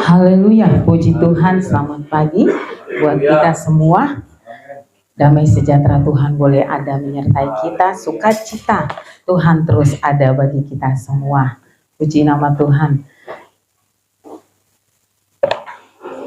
Haleluya, puji Tuhan, selamat pagi buat kita semua. Damai sejahtera Tuhan boleh ada menyertai kita, sukacita Tuhan terus ada bagi kita semua. Puji nama Tuhan.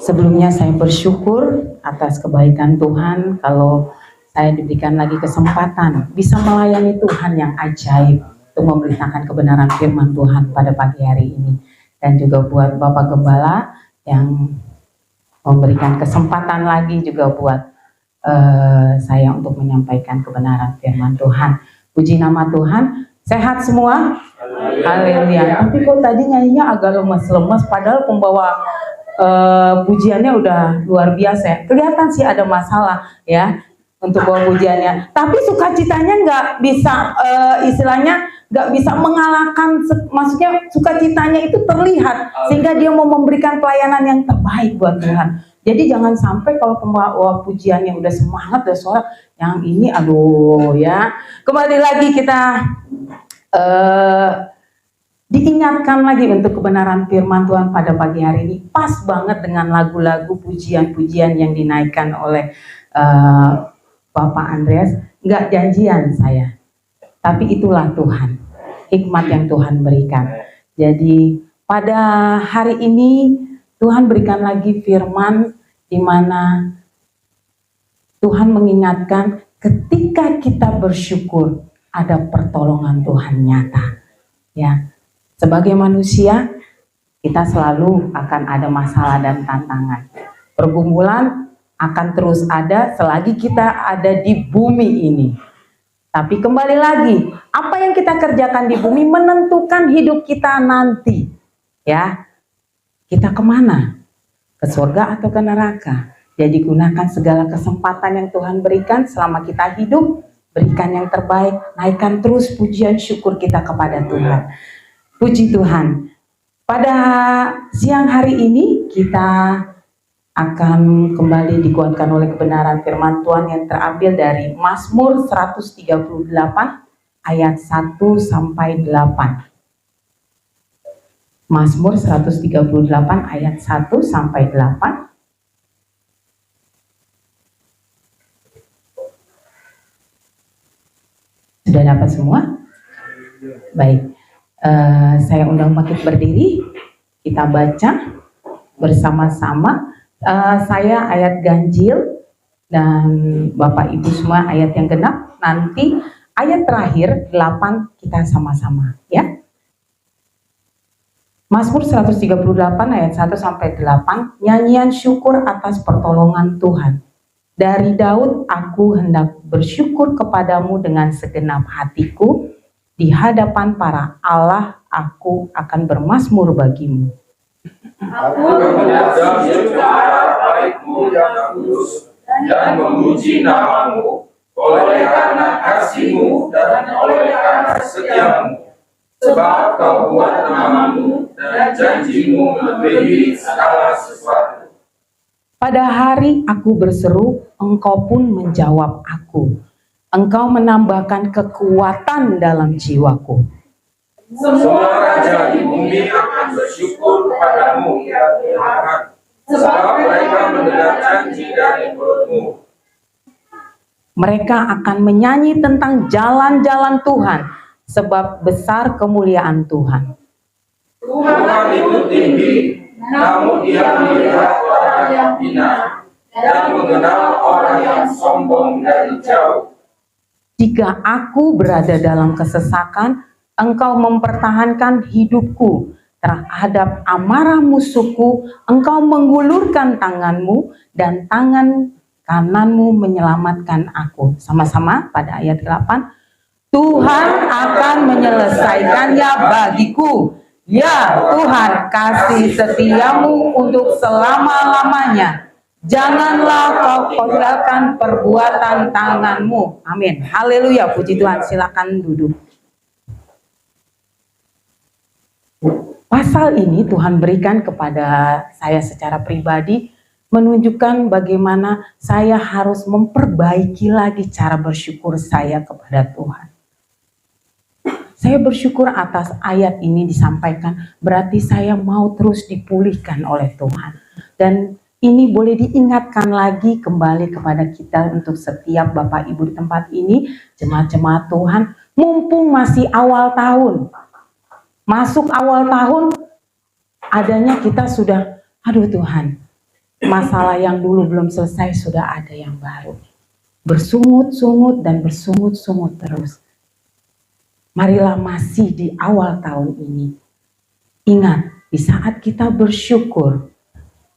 Sebelumnya saya bersyukur atas kebaikan Tuhan kalau saya diberikan lagi kesempatan bisa melayani Tuhan yang ajaib untuk memberitakan kebenaran firman Tuhan pada pagi hari ini. Dan juga buat Bapak Gembala yang memberikan kesempatan lagi juga buat saya untuk menyampaikan kebenaran firman Tuhan. Puji nama Tuhan. Sehat semua? Haleluya. Tapi kok tadi nyanyinya agak lemes-lemes padahal pembawa pujiannya udah luar biasa. Kelihatan sih ada masalah ya untuk bawa pujiannya. Tapi sukacitanya nggak bisa istilahnya nggak bisa mengalahkan, maksudnya sukacitanya itu terlihat sehingga dia mau memberikan pelayanan yang terbaik buat Tuhan. Jadi jangan sampai kalau pembawa pujiannya udah semangat dan suara yang ini aduh ya. Kembali lagi kita diingatkan lagi untuk kebenaran firman Tuhan pada pagi hari ini. Pas banget dengan lagu-lagu pujian-pujian yang dinaikkan oleh Bapak Andreas. Nggak janjian saya, tapi itulah Tuhan, hikmat yang Tuhan berikan. Jadi pada hari ini Tuhan berikan lagi firman di mana Tuhan mengingatkan ketika kita bersyukur ada pertolongan Tuhan nyata. Ya, sebagai manusia kita selalu akan ada masalah dan tantangan. Pergumulan akan terus ada selagi kita ada di bumi ini. Tapi kembali lagi, apa yang kita kerjakan di bumi menentukan hidup kita nanti. Ya, kita kemana? Ke surga atau ke neraka? Jadi gunakan segala kesempatan yang Tuhan berikan selama kita hidup, berikan yang terbaik, naikkan terus pujian syukur kita kepada Tuhan. Puji Tuhan. Pada siang hari ini kita akan kembali dikuatkan oleh kebenaran firman Tuhan yang terambil dari Mazmur 138 ayat 1 sampai 8. Mazmur 138 ayat 1 sampai 8. Sudah dapat semua? Baik. Saya undang bangkit berdiri. Kita baca bersama-sama. Saya ayat ganjil dan Bapak Ibu semua ayat yang genap. Nanti ayat terakhir 8 kita sama-sama ya. Mazmur 138 ayat 1 sampai 8, nyanyian syukur atas pertolongan Tuhan. Dari Daud, aku hendak bersyukur kepadamu dengan segenap hatiku. Di hadapan para Allah aku akan bermazmur bagimu. Aku memuja suara baik-Mu yang kudus dan memuji nama-Mu oleh karena kasih-Mu dan oleh karena setia-Mu. Sebab Kau buat nama-Mu dan janji-Mu melebihi segala sesuatu. Pada hari aku berseru, Engkau pun menjawab aku. Engkau menambahkan kekuatan dalam jiwaku. Semua raja di bumi akan bersyukur kepadamu ya Tuhan, sebab mereka mendengar janji dari mulut-Mu. Mereka akan menyanyi tentang jalan-jalan Tuhan, sebab besar kemuliaan Tuhan. Tuhan itu tinggi, namun Dia melihat orang yang hina dan mengenal orang yang sombong dari jauh. Jika aku berada dalam kesesakan, Engkau mempertahankan hidupku. Terhadap amarah musuhku, Engkau menggulurkan tangan-Mu dan tangan kanan-Mu menyelamatkan aku. Sama-sama pada ayat 8. Tuhan akan menyelesaikannya bagiku. Ya Tuhan, kasih setia-Mu untuk selama-lamanya. Janganlah Kau kodarkan perbuatan tangan-Mu. Amin. Haleluya, puji Tuhan. Silakan duduk. Pasal ini Tuhan berikan kepada saya secara pribadi, menunjukkan bagaimana saya harus memperbaiki lagi cara bersyukur saya kepada Tuhan. Saya bersyukur atas ayat ini disampaikan, berarti saya mau terus dipulihkan oleh Tuhan. Dan ini boleh diingatkan lagi kembali kepada kita untuk setiap Bapak Ibu di tempat ini, jemaat-jemaat Tuhan, mumpung masih awal tahun. Masuk awal tahun, adanya kita sudah, aduh Tuhan, masalah yang dulu belum selesai sudah ada yang baru. Bersungut-sungut dan bersungut-sungut terus. Marilah masih di awal tahun ini. Ingat, di saat kita bersyukur,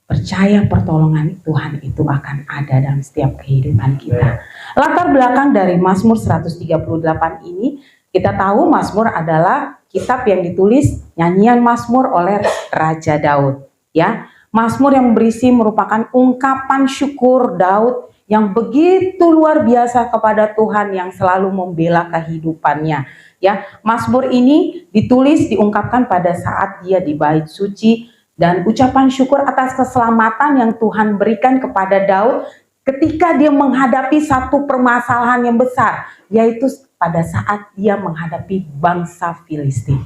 percaya pertolongan Tuhan itu akan ada dalam setiap kehidupan kita. Latar belakang dari Mazmur 138 ini, kita tahu Mazmur adalah kitab yang ditulis nyanyian Mazmur oleh Raja Daud. Ya, Mazmur yang berisi merupakan ungkapan syukur Daud yang begitu luar biasa kepada Tuhan yang selalu membela kehidupannya. Ya, Mazmur ini ditulis diungkapkan pada saat dia di bait suci, dan ucapan syukur atas keselamatan yang Tuhan berikan kepada Daud ketika dia menghadapi satu permasalahan yang besar, yaitu pada saat dia menghadapi bangsa Filistin.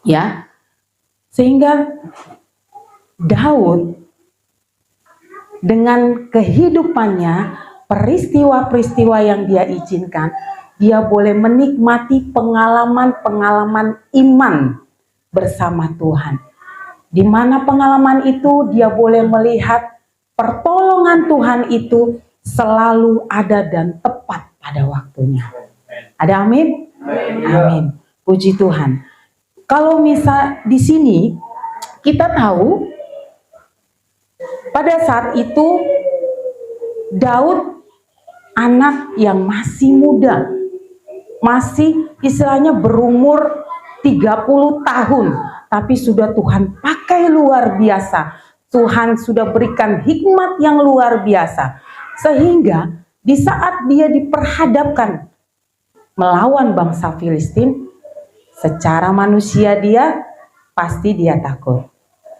Ya, sehingga Daud dengan kehidupannya, peristiwa-peristiwa yang dia izinkan, dia boleh menikmati pengalaman-pengalaman iman bersama Tuhan. Di mana pengalaman itu dia boleh melihat pertolongan Tuhan itu selalu ada dan tepat pada waktunya. Ada amin? Amin. Puji Tuhan. Kalau misal di sini kita tahu pada saat itu Daud anak yang masih muda, masih istilahnya berumur 30 tahun. Tapi sudah Tuhan pakai luar biasa. Tuhan sudah berikan hikmat yang luar biasa. Sehingga di saat dia diperhadapkan melawan bangsa Filistin, secara manusia dia pasti dia takut.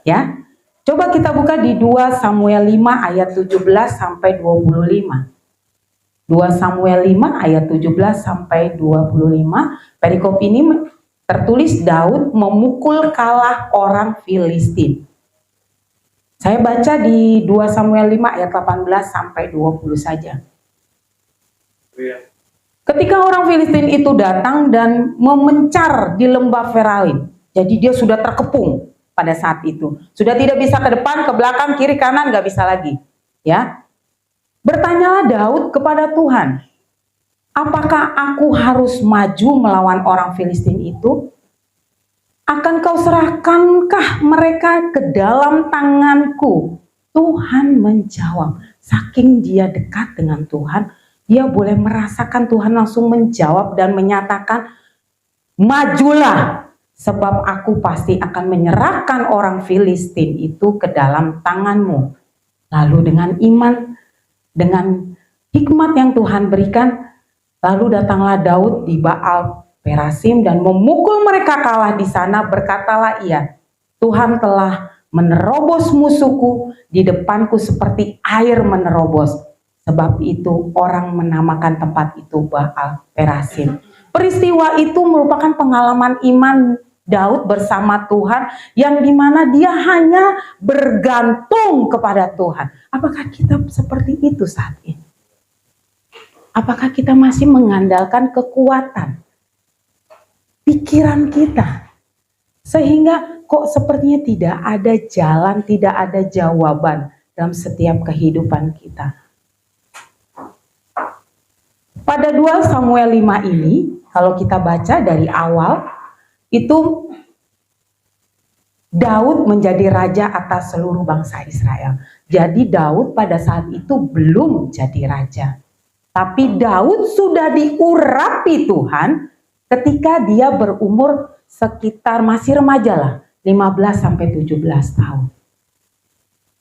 Ya. Coba kita buka di 2 Samuel 5 ayat 17 sampai 25. 2 Samuel 5 ayat 17 sampai 25. Perikop ini tertulis Daud memukul kalah orang Filistin. Saya baca di 2 Samuel 5 ayat 18 sampai 20 saja. Ketika orang Filistin itu datang dan memencar di lembah Feraim, jadi dia sudah terkepung pada saat itu. Sudah tidak bisa ke depan, ke belakang, kiri, kanan, nggak bisa lagi. Ya, bertanyalah Daud kepada Tuhan, apakah aku harus maju melawan orang Filistin itu? Akan kau serahkankah mereka ke dalam tanganku? Tuhan menjawab, saking dia dekat dengan Tuhan, dia boleh merasakan Tuhan langsung menjawab dan menyatakan, majulah, sebab aku pasti akan menyerahkan orang Filistin itu ke dalam tanganmu. Lalu dengan iman, dengan hikmat yang Tuhan berikan, lalu datanglah Daud di Baal Perasim dan memukul mereka kalah di sana. Berkatalah ia, Tuhan telah menerobos musuhku di depanku seperti air menerobos. Sebab itu orang menamakan tempat itu Baal Perasim. Peristiwa itu merupakan pengalaman iman Daud bersama Tuhan yang dimana dia hanya bergantung kepada Tuhan. Apakah kita seperti itu saat ini? Apakah kita masih mengandalkan kekuatan pikiran kita? Sehingga kok sepertinya tidak ada jalan, tidak ada jawaban dalam setiap kehidupan kita. Pada 2 Samuel 5 ini, kalau kita baca dari awal, itu Daud menjadi raja atas seluruh bangsa Israel. Jadi Daud pada saat itu belum jadi raja. Tapi Daud sudah diurapi Tuhan ketika dia berumur sekitar masih remaja lah, 15-17 tahun.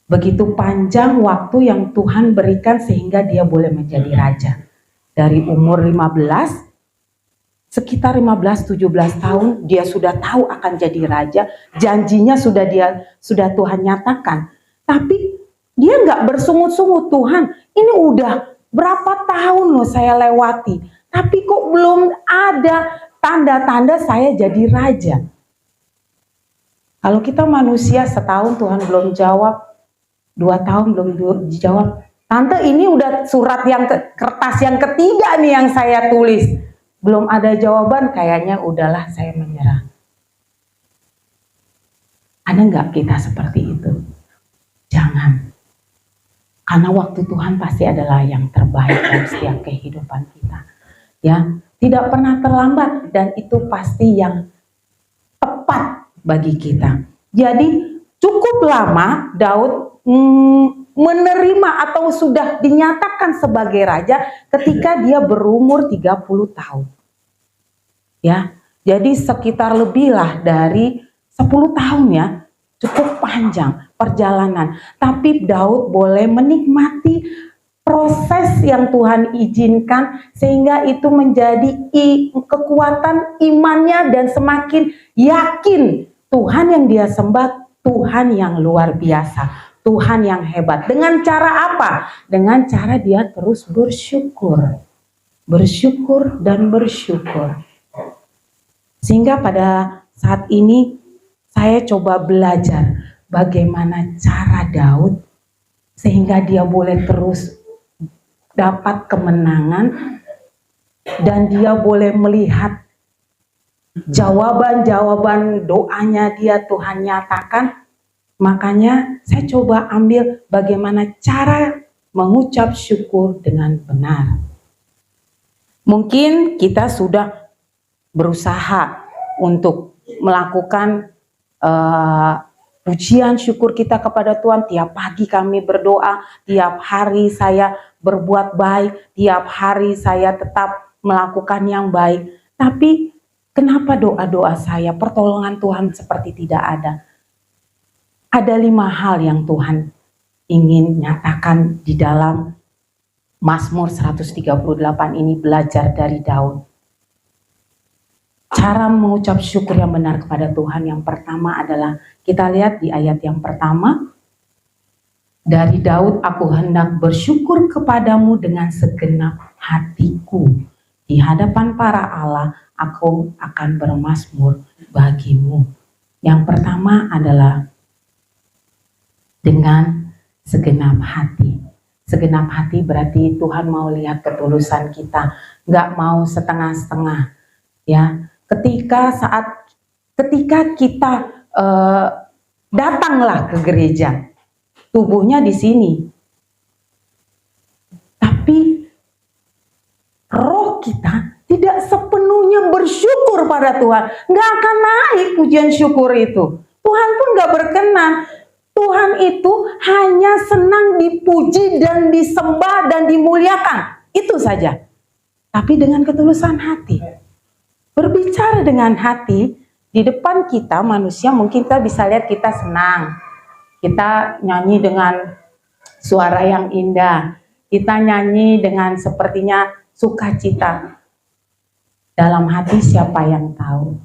Begitu panjang waktu yang Tuhan berikan sehingga dia boleh menjadi raja. Dari umur 15, sekitar 15-17 tahun dia sudah tahu akan jadi raja. Janjinya sudah Tuhan nyatakan. Tapi dia nggak bersungut-sungut, Tuhan ini udah berapa tahun loh saya lewati. Tapi kok belum ada tanda-tanda saya jadi raja. Kalau kita manusia setahun Tuhan belum jawab, 2 tahun belum dijawab. Tante, ini udah surat yang kertas yang ketiga nih yang saya tulis. Belum ada jawaban, kayaknya udahlah saya menyerah. Ada nggak kita seperti itu? Jangan. Karena waktu Tuhan pasti adalah yang terbaik dalam setiap kehidupan kita. Ya, tidak pernah terlambat dan itu pasti yang tepat bagi kita. Jadi cukup lama Daud menerima atau sudah dinyatakan sebagai raja ketika dia berumur 30 tahun. Ya, jadi sekitar lebihlah dari 10 tahun ya, cukup panjang perjalanan. Tapi Daud boleh menikmati proses yang Tuhan izinkan sehingga itu menjadi kekuatan imannya dan semakin yakin Tuhan yang dia sembah, Tuhan yang luar biasa, Tuhan yang hebat. Dengan cara apa? Dengan cara dia terus bersyukur. Bersyukur dan bersyukur. Sehingga pada saat ini saya coba belajar bagaimana cara Daud sehingga dia boleh terus dapat kemenangan dan dia boleh melihat jawaban-jawaban doanya dia Tuhan nyatakan. Makanya saya coba ambil bagaimana cara mengucap syukur dengan benar. Mungkin kita sudah berusaha untuk melakukan pujian syukur kita kepada Tuhan. Tiap pagi kami berdoa, tiap hari saya berbuat baik, tiap hari saya tetap melakukan yang baik. Tapi kenapa doa-doa saya, pertolongan Tuhan seperti tidak ada? Ada 5 hal yang Tuhan ingin nyatakan di dalam Mazmur 138 ini, belajar dari Daud. Cara mengucap syukur yang benar kepada Tuhan yang pertama adalah, kita lihat di ayat yang pertama, dari Daud, aku hendak bersyukur kepadamu dengan segenap hatiku. Di hadapan para Allah, aku akan bermazmur bagimu. Yang pertama adalah dengan segenap hati. Segenap hati berarti Tuhan mau lihat ketulusan kita, nggak mau setengah-setengah. Ya, ketika kita datanglah ke gereja, tubuhnya di sini, tapi roh kita tidak sepenuhnya bersyukur pada Tuhan, nggak akan naik pujian syukur itu. Tuhan pun nggak berkenan. Tuhan itu hanya senang dipuji dan disembah dan dimuliakan, itu saja. Tapi dengan ketulusan hati, berbicara dengan hati di depan kita manusia, mungkin kita bisa lihat kita senang, kita nyanyi dengan suara yang indah, kita nyanyi dengan sepertinya sukacita. Dalam hati siapa yang tahu?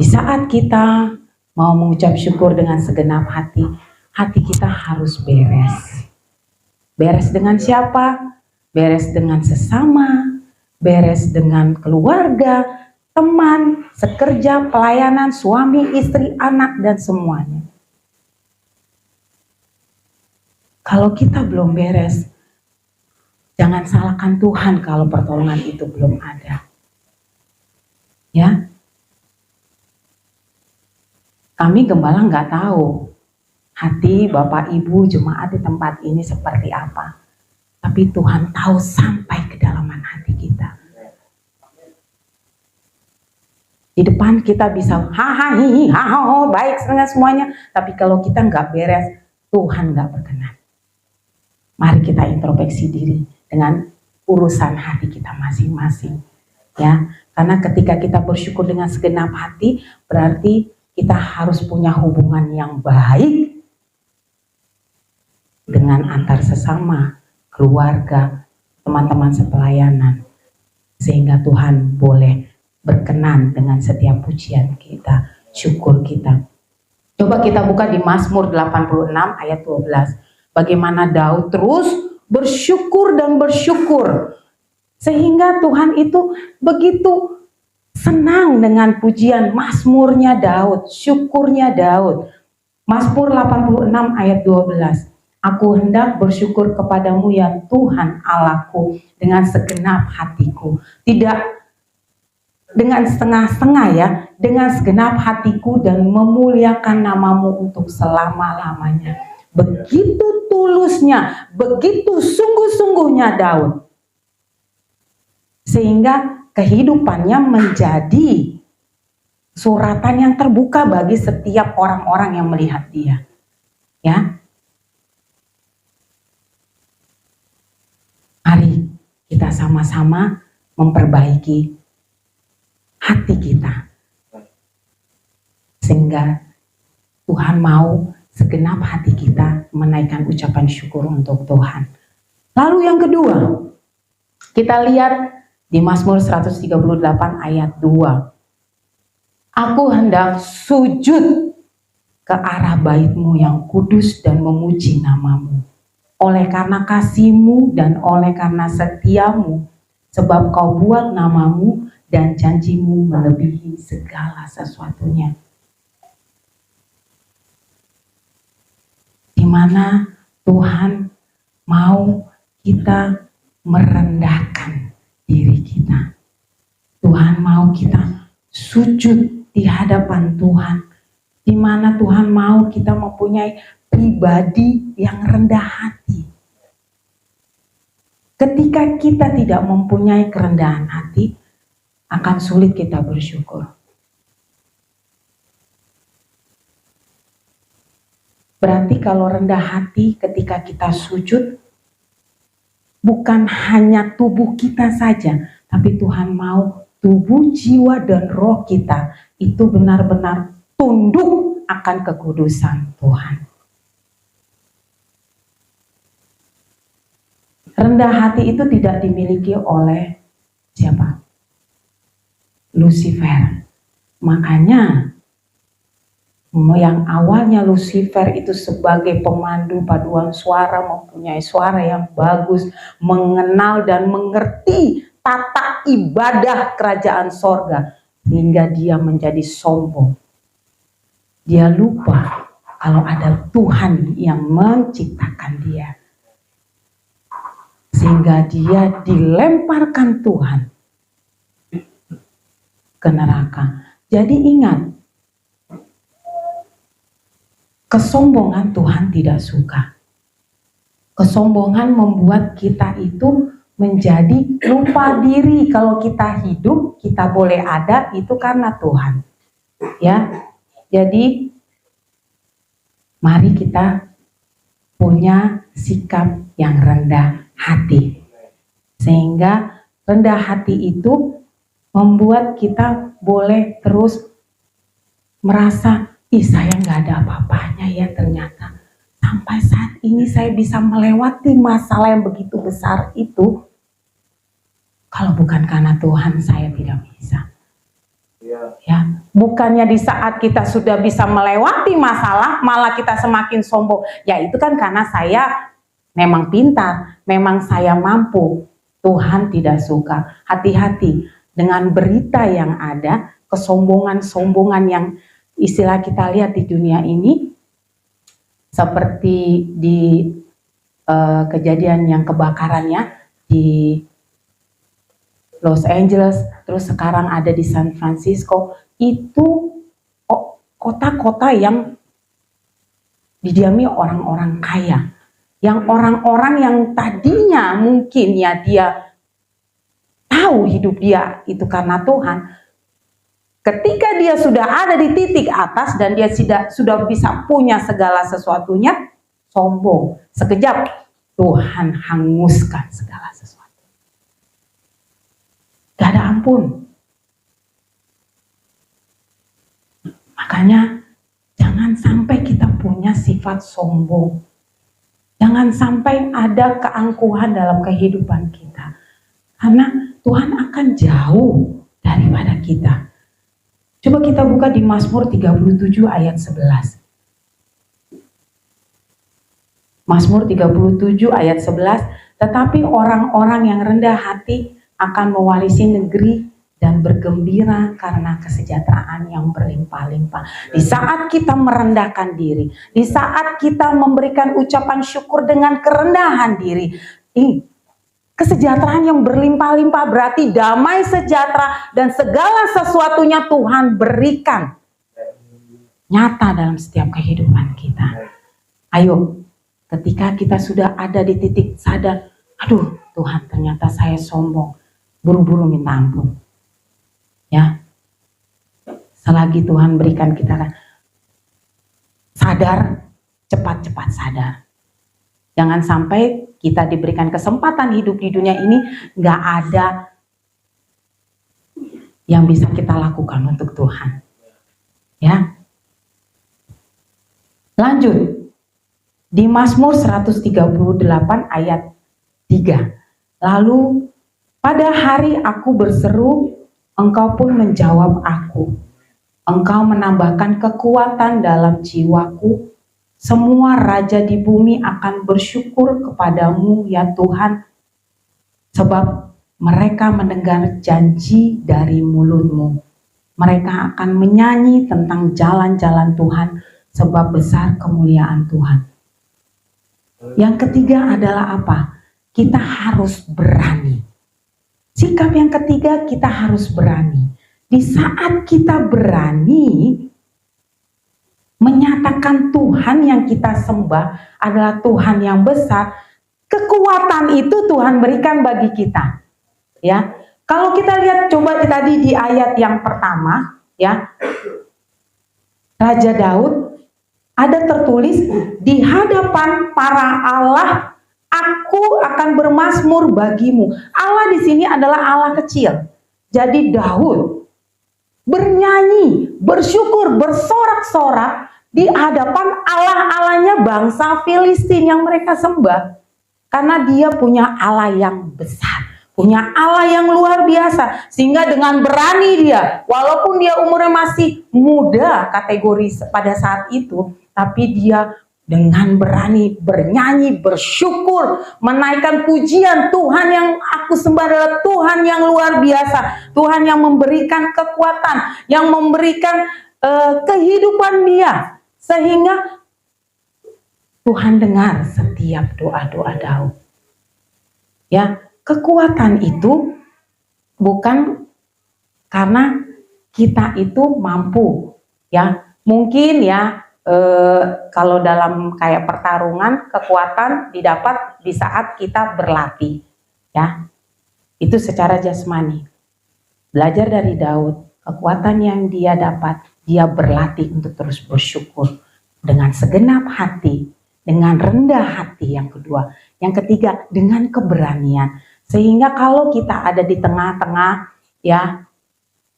Di saat kita mau mengucap syukur dengan segenap hati, hati kita harus beres. Beres dengan siapa? Beres dengan sesama, beres dengan keluarga, teman, sekerja, pelayanan, suami, istri, anak, dan semuanya. Kalau kita belum beres, jangan salahkan Tuhan kalau pertolongan itu belum ada. Ya, kami gembala nggak tahu hati Bapak Ibu jemaat di tempat ini seperti apa. Tapi Tuhan tahu sampai kedalaman hati kita. Di depan kita bisa haha hihi haha baik dengan semuanya. Tapi kalau kita nggak beres, Tuhan nggak berkenan. Mari kita introspeksi diri dengan urusan hati kita masing-masing. Ya, karena ketika kita bersyukur dengan segenap hati, berarti kita harus punya hubungan yang baik dengan antar sesama, keluarga, teman-teman sepelayanan. Sehingga Tuhan boleh berkenan dengan setiap pujian kita, syukur kita. Coba kita buka di Mazmur 86 ayat 12. Bagaimana Daud terus bersyukur dan bersyukur. Sehingga Tuhan itu begitu senang dengan pujian mazmurnya Daud, syukurnya Daud. Mazmur 86 ayat 12. Aku hendak bersyukur kepadamu ya Tuhan Allahku dengan segenap hatiku. Tidak dengan setengah-setengah ya, dengan segenap hatiku dan memuliakan namamu untuk selama-lamanya. Begitu tulusnya, begitu sungguh-sungguhnya Daud. Sehingga kehidupannya menjadi suratan yang terbuka bagi setiap orang-orang yang melihat dia. Ya. Mari kita sama-sama memperbaiki hati kita. Sehingga Tuhan mau segenap hati kita menaikkan ucapan syukur untuk Tuhan. Lalu yang kedua, kita lihat di Mazmur 138 ayat 2. Aku hendak sujud ke arah bait-Mu yang kudus dan memuji namamu. Oleh karena kasih-Mu dan oleh karena setia-Mu, sebab Kau buat namamu dan janji-Mu melebihi segala sesuatunya. Di mana Tuhan mau kita merendahkan diri kita. Tuhan mau kita sujud di hadapan Tuhan. Di mana Tuhan mau kita mempunyai pribadi yang rendah hati. Ketika kita tidak mempunyai kerendahan hati, akan sulit kita bersyukur. Berarti kalau rendah hati ketika kita sujud, bukan hanya tubuh kita saja, tapi Tuhan mau tubuh, jiwa, dan roh kita itu benar-benar tunduk akan kekudusan Tuhan. Rendah hati itu tidak dimiliki oleh siapa? Lucifer. Makanya yang awalnya Lucifer itu sebagai pemandu paduan suara, mempunyai suara yang bagus, mengenal dan mengerti tata ibadah kerajaan sorga, sehingga dia menjadi sombong. Dia lupa kalau ada Tuhan yang menciptakan dia, sehingga dia dilemparkan Tuhan ke neraka. Jadi ingat, kesombongan Tuhan tidak suka. Kesombongan membuat kita itu menjadi lupa diri. Kalau kita hidup, kita boleh ada, itu karena Tuhan. Ya, jadi mari kita punya sikap yang rendah hati. Sehingga rendah hati itu membuat kita boleh terus merasa, saya nggak ada apa-apanya ya ternyata. Sampai saat ini saya bisa melewati masalah yang begitu besar itu. Kalau bukan karena Tuhan, saya tidak bisa. Ya, bukannya di saat kita sudah bisa melewati masalah, malah kita semakin sombong. Ya itu kan karena saya memang pintar, memang saya mampu. Tuhan tidak suka. Hati-hati dengan berita yang ada, kesombongan-sombongan yang istilah kita lihat di dunia ini, seperti di kejadian yang kebakarannya di Los Angeles, terus sekarang ada di San Francisco, itu kota-kota yang didiami orang-orang kaya, yang orang-orang yang tadinya mungkin ya dia tahu hidup dia itu karena Tuhan. Ketika dia sudah ada di titik atas dan dia sudah bisa punya segala sesuatunya, sombong. Sekejap Tuhan hanguskan segala sesuatu. Gak ada ampun. Makanya jangan sampai kita punya sifat sombong. Jangan sampai ada keangkuhan dalam kehidupan kita. Karena Tuhan akan jauh daripada kita. Coba kita buka di Mazmur 37 ayat 11. Mazmur 37 ayat 11, tetapi orang-orang yang rendah hati akan mewarisi negeri dan bergembira karena kesejahteraan yang berlimpah-limpah. Di saat kita merendahkan diri, di saat kita memberikan ucapan syukur dengan kerendahan diri, kesejahteraan yang berlimpah-limpah berarti damai sejahtera dan segala sesuatunya Tuhan berikan nyata dalam setiap kehidupan kita. Ayo, ketika kita sudah ada di titik sadar, aduh Tuhan ternyata saya sombong, buru-buru minta ampun. Ya, selagi Tuhan berikan kita sadar, cepat-cepat sadar. Jangan sampai kita diberikan kesempatan hidup di dunia ini, gak ada yang bisa kita lakukan untuk Tuhan. Ya, lanjut di Mazmur 138 ayat 3. Lalu pada hari aku berseru, Engkau pun menjawab aku. Engkau menambahkan kekuatan dalam jiwaku. Semua raja di bumi akan bersyukur kepadamu ya Tuhan, sebab mereka mendengar janji dari mulutmu. Mereka akan menyanyi tentang jalan-jalan Tuhan, sebab besar kemuliaan Tuhan. Yang ketiga adalah apa? Kita harus berani. Sikap yang ketiga, kita harus berani. Di saat kita berani menyatakan Tuhan yang kita sembah adalah Tuhan yang besar, kekuatan itu Tuhan berikan bagi kita. Ya, kalau kita lihat coba tadi di ayat yang pertama, ya, Raja Daud ada tertulis di hadapan para Allah aku akan bermazmur bagimu. Allah di sini adalah Allah kecil. Jadi Daud bernyanyi, bersyukur, bersorak-sorak di hadapan Allah-Allahnya bangsa Filistin yang mereka sembah. Karena dia punya Allah yang besar, punya Allah yang luar biasa. Sehingga dengan berani dia, walaupun dia umurnya masih muda kategori pada saat itu, tapi dia dengan berani bernyanyi, bersyukur, menaikkan pujian. Tuhan yang aku sembah adalah Tuhan yang luar biasa. Tuhan yang memberikan kekuatan, yang memberikan kehidupan dia. Sehingga Tuhan dengar setiap doa-doa Daud. Ya, kekuatan itu bukan karena kita itu mampu. Ya, mungkin ya, kalau dalam kayak pertarungan, kekuatan didapat di saat kita berlatih, ya, itu secara jasmani. Belajar dari Daud, kekuatan yang dia dapat, dia berlatih untuk terus bersyukur dengan segenap hati, dengan rendah hati. Yang kedua, yang ketiga dengan keberanian. Sehingga kalau kita ada di tengah-tengah, ya,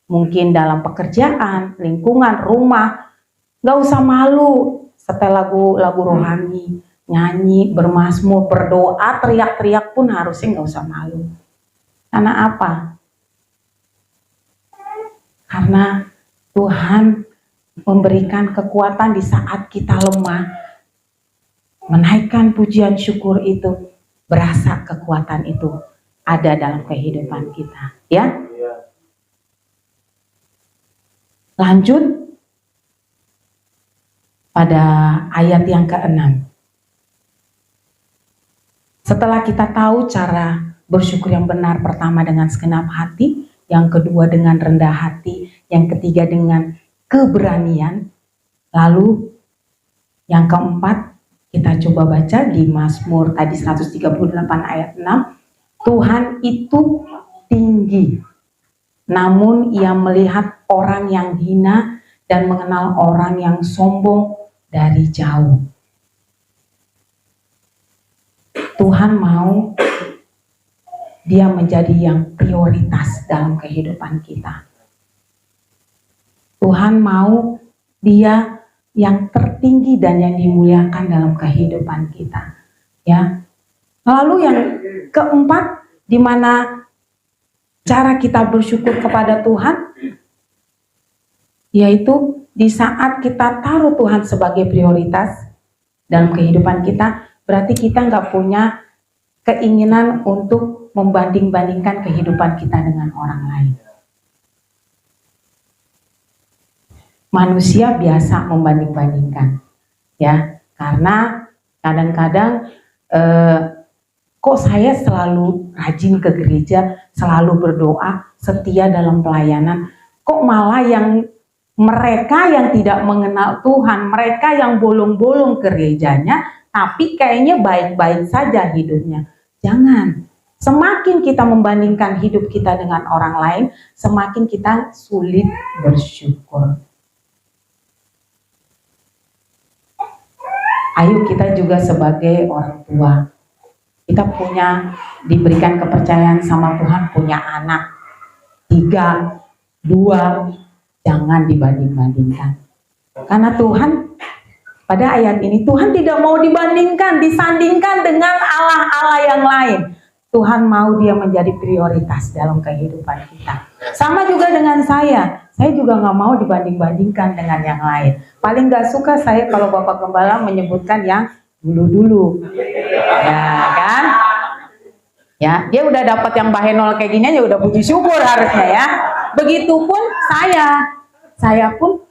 mungkin dalam pekerjaan, lingkungan, rumah, gak usah malu setel lagu-lagu rohani, nyanyi, bermazmur, berdoa, teriak-teriak pun harusnya gak usah malu. Karena apa? Karena Tuhan memberikan kekuatan di saat kita lemah. Menaikkan pujian syukur itu, berasa kekuatan itu ada dalam kehidupan kita. Ya. Lanjut pada ayat yang ke-6. Setelah kita tahu cara bersyukur yang benar, pertama dengan segenap hati, yang kedua dengan rendah hati, yang ketiga dengan keberanian, lalu yang keempat kita coba baca di Mazmur tadi 138 ayat 6. Tuhan itu tinggi, namun ia melihat orang yang hina dan mengenal orang yang sombong dari jauh. Tuhan mau dia menjadi yang prioritas dalam kehidupan kita. Tuhan mau dia yang tertinggi dan yang dimuliakan dalam kehidupan kita. Ya. Lalu yang keempat, di mana cara kita bersyukur kepada Tuhan, yaitu di saat kita taruh Tuhan sebagai prioritas dalam kehidupan kita, berarti kita nggak punya keinginan untuk membanding-bandingkan kehidupan kita dengan orang lain. Manusia biasa membanding-bandingkan, ya, karena kadang-kadang kok saya selalu rajin ke gereja, selalu berdoa, setia dalam pelayanan, kok malah yang mereka yang tidak mengenal Tuhan, mereka yang bolong-bolong ke gerejanya, tapi kayaknya baik-baik saja hidupnya. Jangan. Semakin kita membandingkan hidup kita dengan orang lain, semakin kita sulit bersyukur. Ayo kita juga sebagai orang tua, kita diberikan kepercayaan sama Tuhan, punya anak 3, 2, jangan dibanding-bandingkan. Karena Tuhan, pada ayat ini, Tuhan tidak mau dibandingkan, disandingkan dengan Allah-Allah yang lain. Tuhan mau dia menjadi prioritas dalam kehidupan kita. Sama juga dengan saya juga nggak mau dibanding-bandingkan dengan yang lain. Paling nggak suka saya kalau Bapak Gembala menyebutkan yang dulu-dulu, ya kan? Ya, dia udah dapat yang bahenol kayak gini aja udah puji syukur harusnya ya. Begitupun saya pun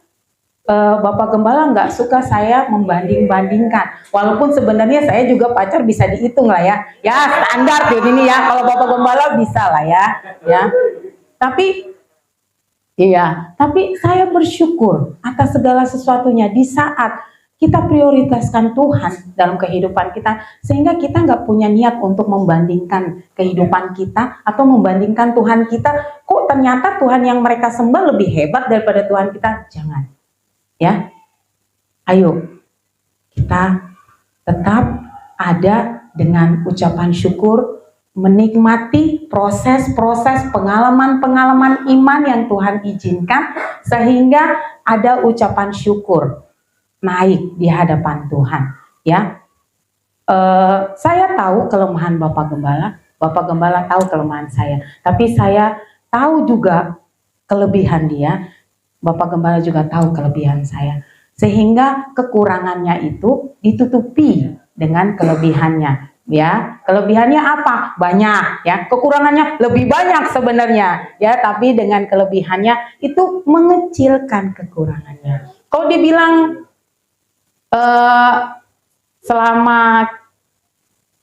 Bapak Gembala nggak suka saya membanding-bandingkan. Walaupun sebenarnya saya juga pacar bisa dihitung lah ya. Ya standar kayak gini ya. Kalau Bapak Gembala bisa lah ya. Tapi saya bersyukur atas segala sesuatunya di saat kita prioritaskan Tuhan dalam kehidupan kita, sehingga kita nggak punya niat untuk membandingkan kehidupan kita atau membandingkan Tuhan kita. Kok ternyata Tuhan yang mereka sembah lebih hebat daripada Tuhan kita? Jangan, ya. Ayo kita tetap ada dengan ucapan syukur, menikmati proses-proses pengalaman-pengalaman iman yang Tuhan izinkan, sehingga ada ucapan syukur naik di hadapan Tuhan, ya. Saya tahu kelemahan Bapak Gembala tahu kelemahan saya, tapi saya tahu juga kelebihan dia. Bapak Gembala juga tahu kelebihan saya, sehingga kekurangannya itu ditutupi dengan kelebihannya. Ya, kelebihannya apa? Banyak, ya. Kekurangannya lebih banyak sebenarnya, ya. Tapi dengan kelebihannya itu mengecilkan kekurangannya. Kalau dibilang selama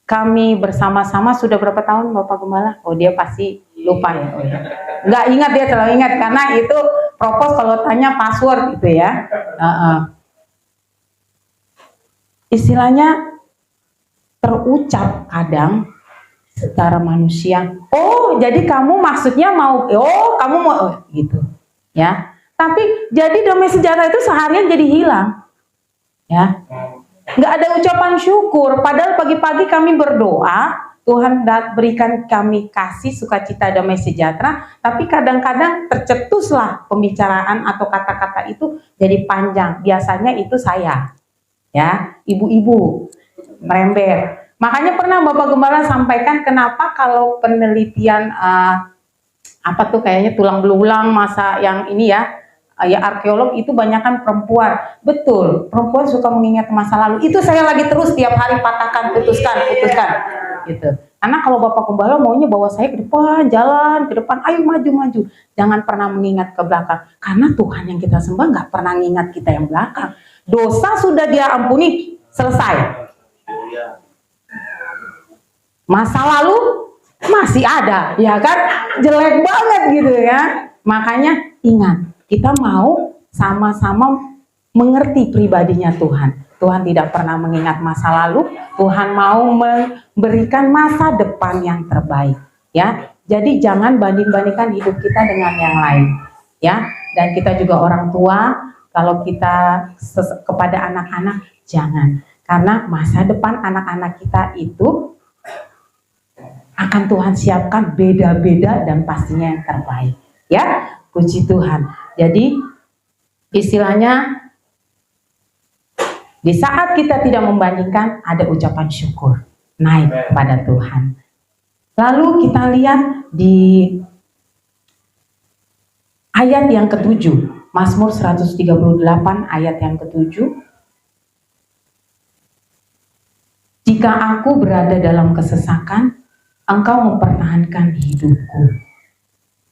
kami bersama-sama sudah berapa tahun Bapak Gembala? Oh, dia pasti lupa ya. Oh, ya. Nggak ingat, dia selalu ingat karena itu propos kalau tanya password gitu ya. Istilahnya terucap kadang secara manusia, oh jadi kamu maksudnya mau, oh kamu mau, gitu ya. Tapi jadi damai sejahtera itu seharian jadi hilang, ya. Nggak ada ucapan syukur, padahal pagi-pagi kami berdoa Tuhan berikan kami kasih, sukacita, damai sejahtera, tapi kadang-kadang tercetuslah pembicaraan atau kata-kata itu jadi panjang. Biasanya itu saya, ya, ibu-ibu merembet. Makanya pernah Bapak Gembala sampaikan kenapa kalau penelitian apa tuh kayaknya tulang belulang masa yang ini ya arkeolog itu banyakkan perempuan. Betul, perempuan suka mengingat masa lalu. Itu saya lagi terus tiap hari patahkan, putuskan gitu. Karena kalau Bapak Gembala maunya bawa saya ke depan, jalan ke depan, ayo maju. Jangan pernah mengingat ke belakang. Karena Tuhan yang kita sembah nggak pernah mengingat kita yang belakang. Dosa sudah Dia ampuni, selesai. Masa lalu masih ada, ya kan? Jelek banget gitu ya. Makanya ingat, kita mau sama-sama mengerti pribadinya Tuhan. Tuhan tidak pernah mengingat masa lalu, Tuhan mau memberikan masa depan yang terbaik, ya. Jadi jangan banding-bandingkan hidup kita dengan yang lain, ya. Dan kita juga orang tua, kalau kita kepada anak-anak jangan, karena masa depan anak-anak kita itu akan Tuhan siapkan beda-beda dan pastinya yang terbaik, ya. Puji Tuhan. Jadi istilahnya di saat kita tidak membandingkan, ada ucapan syukur naik kepada Tuhan. Lalu kita lihat di ayat yang ke-7, Mazmur 138 ayat yang ke-7. Jika aku berada dalam kesesakan, Engkau mempertahankan hidupku.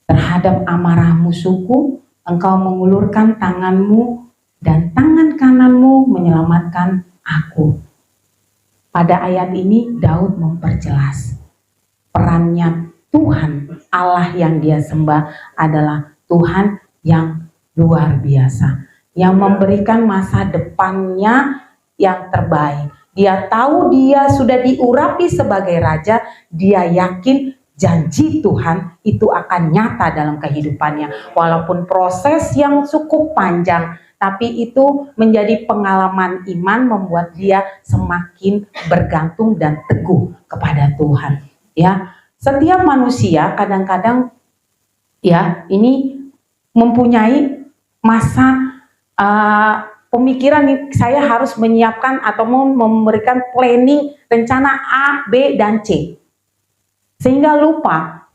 Terhadap amarah musuhku, Engkau mengulurkan tanganmu dan tangan kananmu menyelamatkan aku. Pada ayat ini Daud memperjelas perannya Tuhan, Allah yang dia sembah adalah Tuhan yang luar biasa, yang memberikan masa depannya yang terbaik. Dia tahu dia sudah diurapi sebagai raja, dia yakin janji Tuhan itu akan nyata dalam kehidupannya. Walaupun proses yang cukup panjang, tapi itu menjadi pengalaman iman, membuat dia semakin bergantung dan teguh kepada Tuhan. Ya, setiap manusia kadang-kadang ya ini mempunyai masa pemikiran nih, saya harus menyiapkan atau memberikan planning rencana A, B, dan C. Sehingga lupa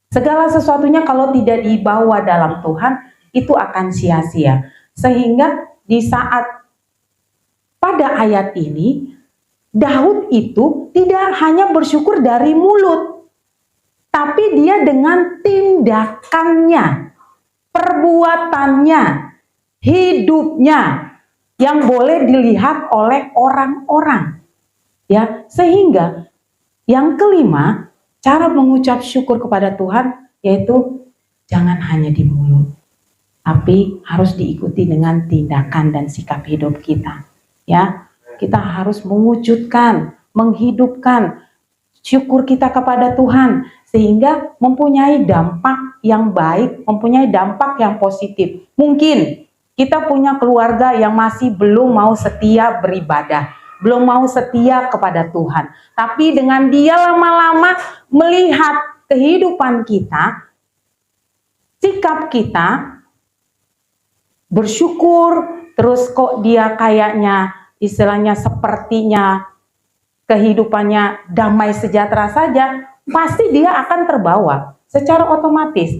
segala sesuatunya kalau tidak dibawa dalam Tuhan itu akan sia-sia. Sehingga di saat pada ayat ini Daud itu tidak hanya bersyukur dari mulut, tapi dia dengan tindakannya, perbuatannya, hidupnya yang boleh dilihat oleh orang-orang. Ya, sehingga yang kelima, cara mengucap syukur kepada Tuhan yaitu jangan hanya di mulut, tapi harus diikuti dengan tindakan dan sikap hidup kita. Ya, kita harus mewujudkan, menghidupkan syukur kita kepada Tuhan sehingga mempunyai dampak yang baik, mempunyai dampak yang positif. Mungkin kita punya keluarga yang masih belum mau setia beribadah, belum mau setia kepada Tuhan. Tapi dengan dia lama-lama melihat kehidupan kita, sikap kita, bersyukur, terus kok dia kayaknya istilahnya sepertinya kehidupannya damai sejahtera saja, pasti dia akan terbawa secara otomatis.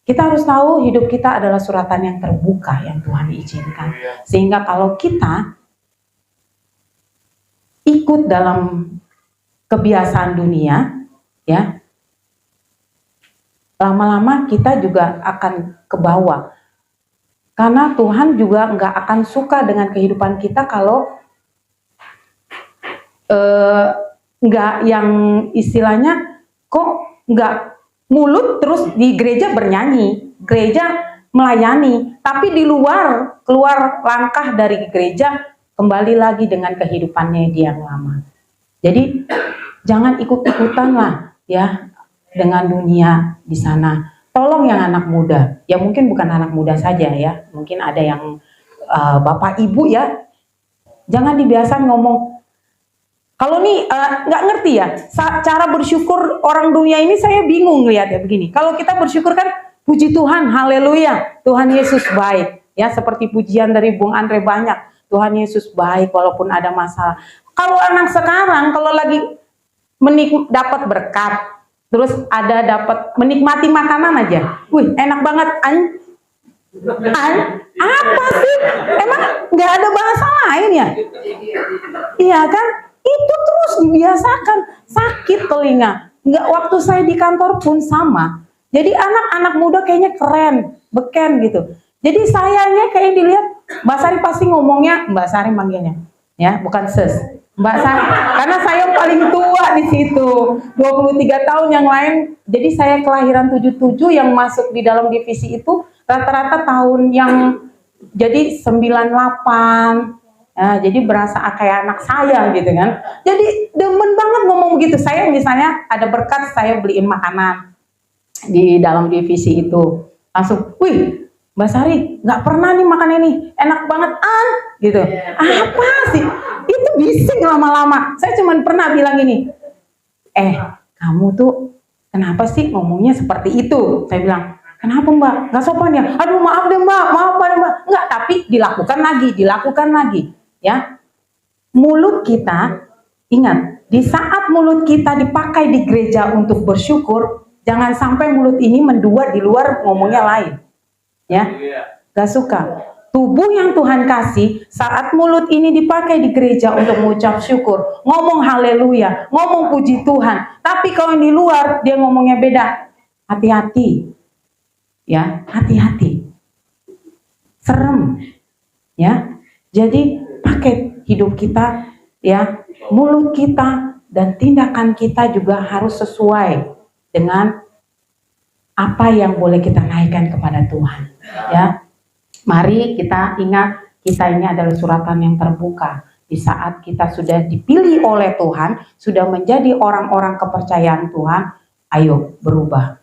Kita harus tahu hidup kita adalah suratan yang terbuka yang Tuhan izinkan. Sehingga kalau kita ikut dalam kebiasaan dunia, ya, lama-lama kita juga akan ke bawah. Karena Tuhan juga nggak akan suka dengan kehidupan kita kalau nggak yang istilahnya kok nggak mulut terus di gereja bernyanyi, gereja melayani, tapi di luar keluar langkah dari gereja kembali lagi dengan kehidupannya dia yang lama. Jadi jangan ikut-ikutan lah ya dengan dunia di sana. Tolong yang anak muda, ya mungkin bukan anak muda saja ya, mungkin ada yang bapak ibu ya, jangan dibiasakan ngomong. Kalau nih nggak ngerti ya, cara bersyukur orang dunia ini saya bingung lihat ya begini. Kalau kita bersyukur kan, puji Tuhan, haleluya, Tuhan Yesus baik. Ya seperti pujian dari Bung Andre banyak, Tuhan Yesus baik walaupun ada masalah. Kalau anak sekarang, kalau lagi dapat berkat, terus ada dapat menikmati makanan aja, wih enak banget, apa sih? Emang nggak ada bahasa lain ya? Iya kan? Itu terus dibiasakan, sakit telinga. Nggak, waktu saya di kantor pun sama. Jadi anak-anak muda kayaknya keren, beken gitu. Jadi sayangnya kayak dilihat, Mbak Sari pasti ngomongnya, Mbak Sari manggilnya, ya bukan Sis. Mbak Sari, karena saya paling tua di situ, 23 tahun yang lain. Jadi saya kelahiran 77 yang masuk di dalam divisi itu rata-rata tahun yang jadi 98. Ya, jadi berasa kayak anak saya gitu kan. Jadi demen banget ngomong gitu. Saya misalnya ada berkat, saya beliin makanan di dalam divisi itu. Langsung, wih Mbak Sari nggak pernah nih makan ini, enak banget gitu. Apa sih? Itu bising lama-lama. Saya cuma pernah bilang ini, kamu tuh kenapa sih ngomongnya seperti itu? Saya bilang, kenapa Mbak? Nggak sopan ya? Aduh maaf deh Mbak, maaf deh Mbak. Nggak, tapi dilakukan lagi. Ya, mulut kita, ingat, di saat mulut kita dipakai di gereja untuk bersyukur, jangan sampai mulut ini mendua di luar ngomongnya lain. Ya, gak suka. tubuh yang Tuhan kasih, saat mulut ini dipakai di gereja untuk mengucap syukur, ngomong haleluya, ngomong puji Tuhan. Tapi kalau di luar dia ngomongnya beda. Hati-hati. Ya, hati-hati. Serem. Ya. Jadi pakai hidup kita, ya, mulut kita dan tindakan kita juga harus sesuai dengan apa yang boleh kita naikkan kepada Tuhan. Ya. Mari kita ingat, kita ini adalah suratan yang terbuka. Di saat kita sudah dipilih oleh Tuhan, sudah menjadi orang-orang kepercayaan Tuhan, ayo berubah.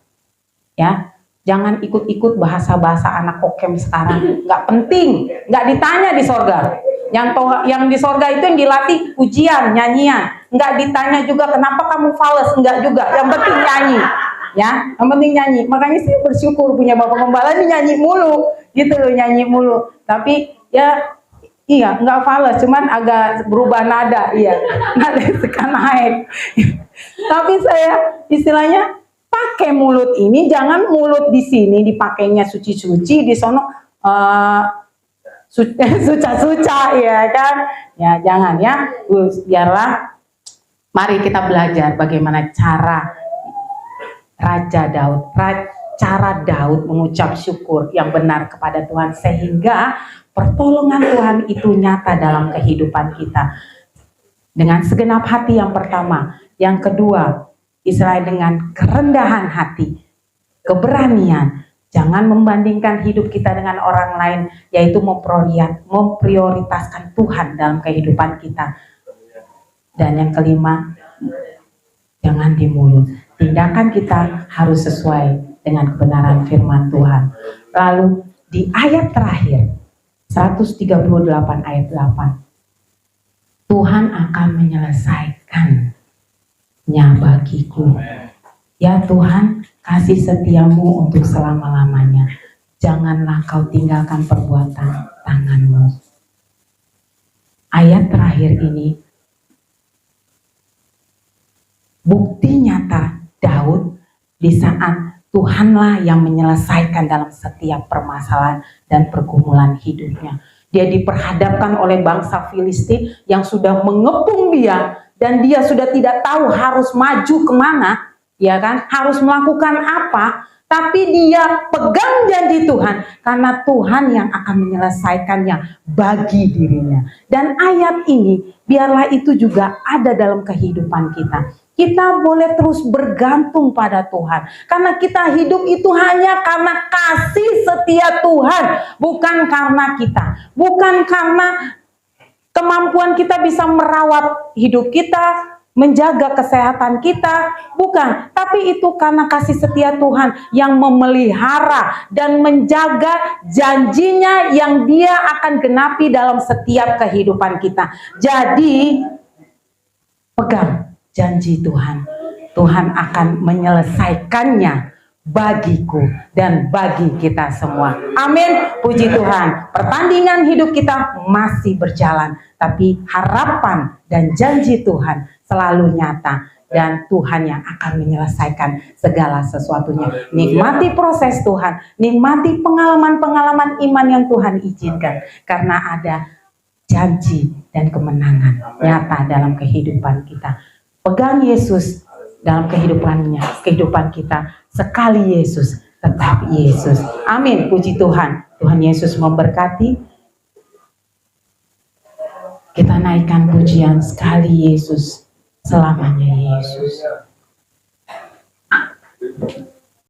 Ya, jangan ikut-ikut bahasa-bahasa anak kokem sekarang. Nggak penting, nggak ditanya di sorga. Yang di sorga itu yang dilatih pujian, nyanyian. Nggak ditanya juga kenapa kamu fales, nggak juga. Yang penting nyanyi. Ya, yang penting nyanyi. Makanya saya bersyukur punya Bapak Gembala ini nyanyi mulu, gitu loh, nyanyi mulu. Tapi ya, iya, nggak fales, cuman agak berubah nada, iya, nada suka naik. Tapi saya istilahnya pakai mulut ini, jangan mulut di sini dipakainya suci-suci, di sono suca-suca, ya kan? Ya jangan ya, biarlah. Mari kita belajar bagaimana cara cara Daud mengucap syukur yang benar kepada Tuhan, sehingga pertolongan Tuhan itu nyata dalam kehidupan kita. Dengan segenap hati yang pertama. Yang kedua, Israel dengan kerendahan hati, keberanian. Jangan membandingkan hidup kita dengan orang lain, yaitu memprioritaskan Tuhan dalam kehidupan kita. Dan yang kelima, jangan di mulut. Tindakan kita harus sesuai dengan kebenaran firman Tuhan. Lalu di ayat terakhir, 138 ayat 8, Tuhan akan menyelesaikannya bagiku. Ya Tuhan, kasih setiamu untuk selama-lamanya. Janganlah kau tinggalkan perbuatan tanganmu. Ayat terakhir ini bukti nyata Daud di saat Tuhanlah yang menyelesaikan dalam setiap permasalahan dan pergumulan hidupnya. Dia diperhadapkan oleh bangsa Filistin yang sudah mengepung dia, dan dia sudah tidak tahu harus maju kemana, ya kan? Harus melakukan apa? Tapi dia pegang janji Tuhan, karena Tuhan yang akan menyelesaikannya bagi dirinya. Dan ayat ini biarlah itu juga ada dalam kehidupan kita. Kita boleh terus bergantung pada Tuhan. Karena kita hidup itu hanya karena kasih setia Tuhan. Bukan karena kita. Bukan karena kemampuan kita bisa merawat hidup kita, menjaga kesehatan kita. Bukan. Tapi itu karena kasih setia Tuhan yang memelihara dan menjaga janjinya yang Dia akan genapi dalam setiap kehidupan kita. Jadi, pegang janji Tuhan. Tuhan akan menyelesaikannya bagiku dan bagi kita semua. Amin. Puji Tuhan. Pertandingan hidup kita masih berjalan, tapi harapan dan janji Tuhan selalu nyata, dan Tuhan yang akan menyelesaikan segala sesuatunya. Nikmati proses Tuhan, nikmati pengalaman-pengalaman iman yang Tuhan izinkan, karena ada janji dan kemenangan nyata dalam kehidupan kita. Pegang Yesus dalam kehidupan kita. Sekali Yesus, tetap Yesus. Amin. Puji Tuhan. Tuhan Yesus memberkati. Kita naikkan pujian sekali Yesus, selamanya Yesus.